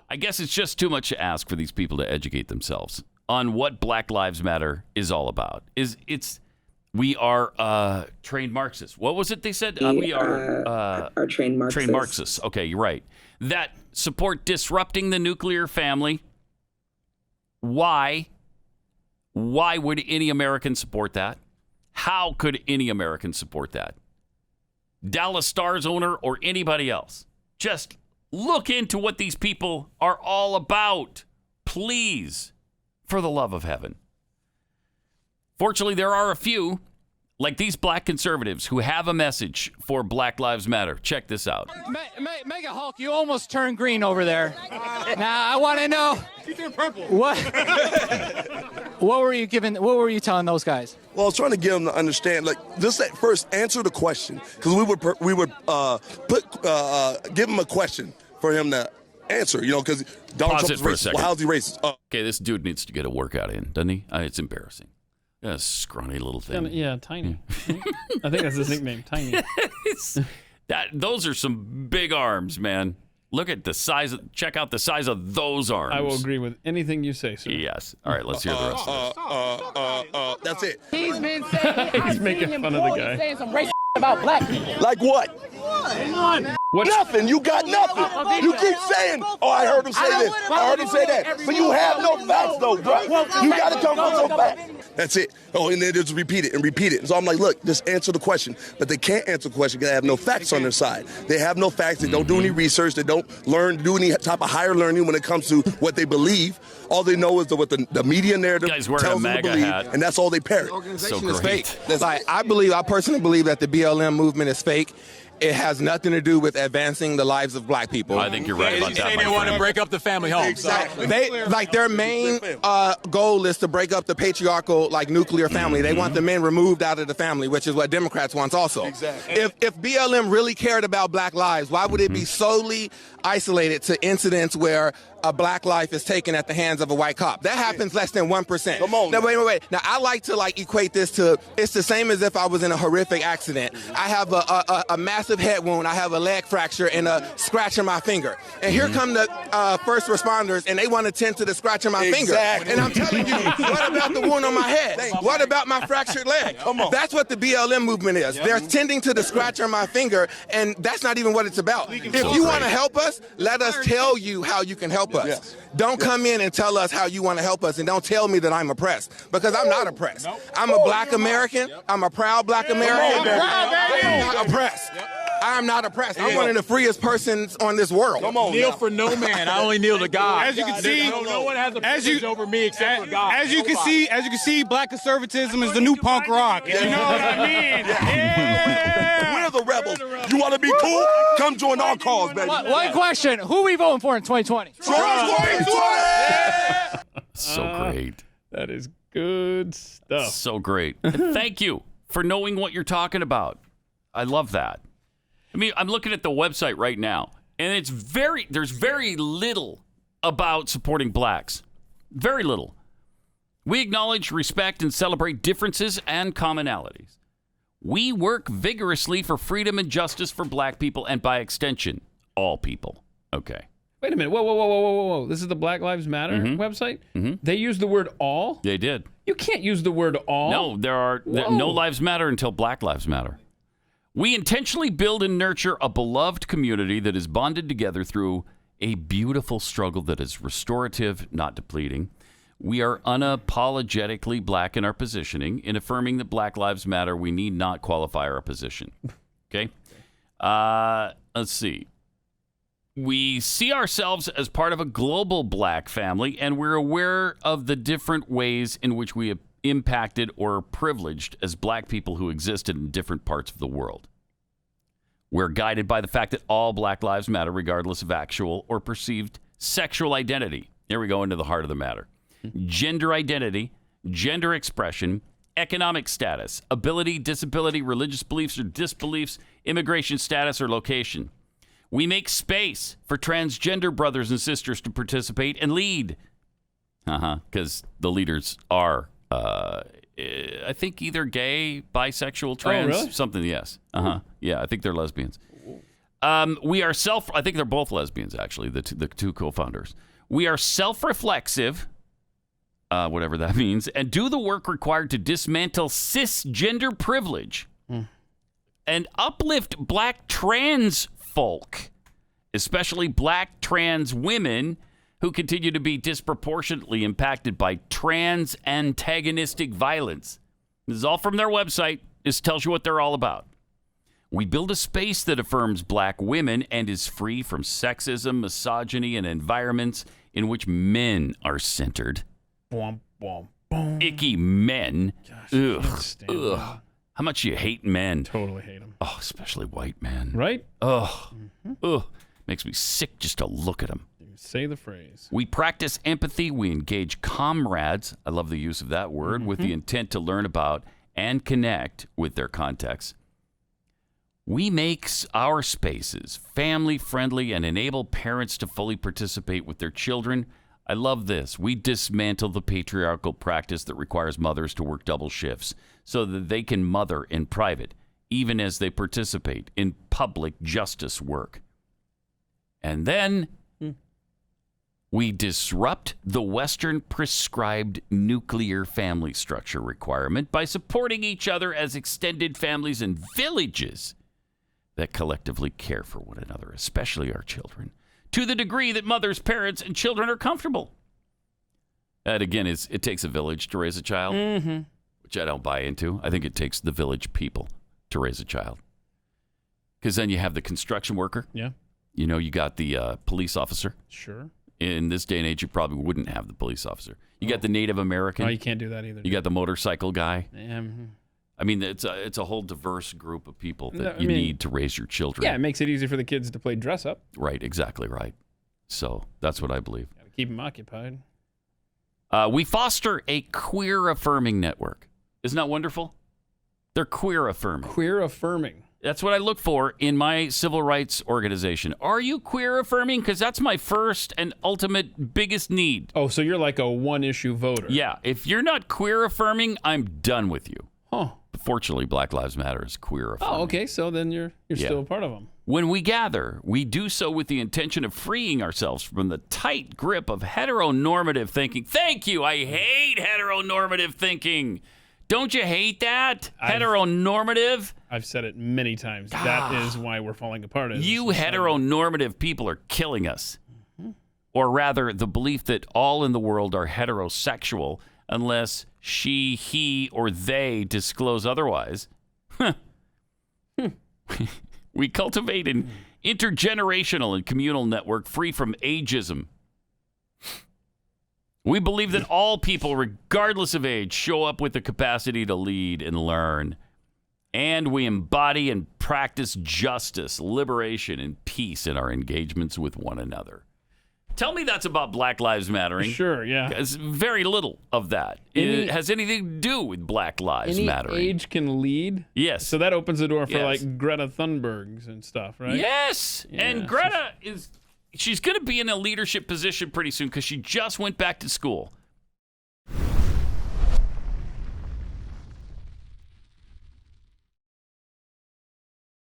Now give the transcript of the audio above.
I guess it's just too much to ask for these people to educate themselves on what Black Lives Matter is all about. We are trained Marxists. What was it they said? We are trained Marxists. Trained Marxists. Okay, you're right. That support disrupting the nuclear family. Why? Why would any American support that? How could any American support that? Dallas Stars owner or anybody else? Just look into what these people are all about. Please, for the love of heaven. Fortunately, there are a few, like these black conservatives, who have a message for Black Lives Matter. Check this out. Mega Hulk, you almost turned green over there. Now, I want to know. You turned purple. What? What were you telling those guys? Well, I was trying to get them to understand, like, just at first answer the question, because we would give him a question for him to answer, because Donald Trump is racist. Well, how's he racist? Okay, this dude needs to get a workout in, doesn't he? It's embarrassing. A scrawny little thing. Yeah, Tiny. I think that's his nickname, Tiny. Those are some big arms, man. Look at the size. Check out the size of those arms. I will agree with anything you say, sir. Yes. All right, let's hear the rest of That's it. He's been saying, He's making fun of the guy. saying some racist about black people. Like what? What? Nothing. You got nothing. You keep saying, I heard him say this. I heard him say that. But you have no facts, though, bro. You got to come with some facts. That's it. And then just repeat it and repeat it. So I'm like, look, just answer the question. But they can't answer the question because they have no facts on their side. They have no facts. They don't do any research. They don't do any type of higher learning when it comes to what they believe. All they know is what the media narrative tells them to believe, and that's all they parrot. So is great. fake. That's like, I personally believe that the BLM movement is fake. It has nothing to do with advancing the lives of black people. I think you're right about that. They want to break up the family home. Exactly. Their main goal is to break up the patriarchal nuclear family. They want the men removed out of the family, which is what Democrats want also. Exactly. If BLM really cared about black lives, why would it be solely isolated to incidents where a black life is taken at the hands of a white cop? That happens less than 1%. Come on. Now, wait. Now, I like to equate this to, it's the same as if I was in a horrific accident. I have a massive head wound. I have a leg fracture and a scratch in my finger. And here come the first responders, and they want to tend to the scratch in my finger. And I'm telling you, what about the wound on my head? What about my fractured leg? Come on. That's what the BLM movement is. They're tending to the scratch on my finger, and that's not even what it's about. If you want to help us, let us tell you how you can help us. Yes. Don't come in and tell us how you want to help us, and don't tell me that I'm oppressed, because I'm not oppressed. I'm a black American. I'm a proud black American. I'm not oppressed. I'm not oppressed. I'm one of the freest persons on this world. Come on. Kneel for no man. I only kneel to God. As you can see, no one has a privilege over me except for God. As you can see, black conservatism is the new punk rock. You know what I mean? Yeah. We're the rebels. You want to be cool? Come join our cause, baby. One question: who are we voting for in 2020? So great. That is good stuff. So great. And thank you for knowing what you're talking about. I love that. I mean, I'm looking at the website right now, and there's very little about supporting blacks. Very little. We acknowledge, respect, and celebrate differences and commonalities. We work vigorously for freedom and justice for black people, and by extension, all people. Okay. Wait a minute. Whoa. This is the Black Lives Matter website? Mm-hmm. They use the word all? They did. You can't use the word all. No, no lives matter until Black Lives Matter. We intentionally build and nurture a beloved community that is bonded together through a beautiful struggle that is restorative, not depleting. We are unapologetically black in our positioning. In affirming that Black Lives Matter, we need not qualify our position. Okay? Let's see. We see ourselves as part of a global black family, and we're aware of the different ways in which we have impacted or privileged as black people who existed in different parts of the world. We're guided by the fact that all black lives matter regardless of actual or perceived sexual identity. Here we go into the heart of the matter. Gender identity, gender expression, economic status, ability, disability, religious beliefs or disbeliefs, immigration status or location. We make space for transgender brothers and sisters to participate and lead. Because the leaders are I think either gay, bisexual, trans, really? something, yes. Yeah, I think they're lesbians. We are I think they're both lesbians, actually, the two co-founders. We are self-reflexive, whatever that means, and do the work required to dismantle cisgender privilege and uplift black trans folk, especially black trans women who continue to be disproportionately impacted by trans antagonistic violence. This is all from their website. This tells you what they're all about. We build a space that affirms black women and is free from sexism, misogyny, and environments in which men are centered. Boom, boom, boom. Icky men. Gosh, I can't stand them. How much you hate men. Totally hate them. Oh, especially white men. Right? Makes me sick just to look at them. Say the phrase. We practice empathy. We engage comrades. I love the use of that word, with the intent to learn about and connect with their context. We make our spaces family-friendly and enable parents to fully participate with their children. I love this. We dismantle the patriarchal practice that requires mothers to work double shifts so that they can mother in private, even as they participate in public justice work. And then we disrupt the Western prescribed nuclear family structure requirement by supporting each other as extended families and villages that collectively care for one another, especially our children, to the degree that mothers, parents, and children are comfortable. That, again, it takes a village to raise a child, which I don't buy into. I think it takes the village people to raise a child. Because then you have the construction worker. Yeah. You know, you got the police officer. Sure. In this day and age, you probably wouldn't have the police officer. You got the Native American. Oh, you can't do that either. You got the motorcycle guy. Mm-hmm. I mean, it's a whole diverse group of people that you need to raise your children. Yeah, it makes it easy for the kids to play dress up. Right, exactly right. So that's what I believe. Got to keep them occupied. We foster a queer affirming network. Isn't that wonderful? They're queer affirming. Queer affirming. That's what I look for in my civil rights organization. Are you queer affirming? Because that's my first and ultimate biggest need. Oh, so you're like a one-issue voter. Yeah. If you're not queer affirming, I'm done with you. Huh. Fortunately, Black Lives Matter is queer affirming. Oh, okay. So then you're still a part of them. When we gather, we do so with the intention of freeing ourselves from the tight grip of heteronormative thinking. Thank you. I hate heteronormative thinking. Don't you hate that? Heteronormative? I've said it many times. That is why we're falling apart. You heteronormative people are killing us. Or rather, the belief that all in the world are heterosexual unless she, he, or they disclose otherwise. We cultivate an intergenerational and communal network free from ageism. We believe that all people, regardless of age, show up with the capacity to lead and learn. And we embody and practice justice, liberation, and peace in our engagements with one another. Tell me that's about Black Lives Mattering. Sure, yeah. Because very little of that it has anything to do with Black Lives Mattering. Any age can lead? Yes. So that opens the door for like Greta Thunbergs and stuff, right? Yes. Yeah, and Greta she's going to be in a leadership position pretty soon because she just went back to school.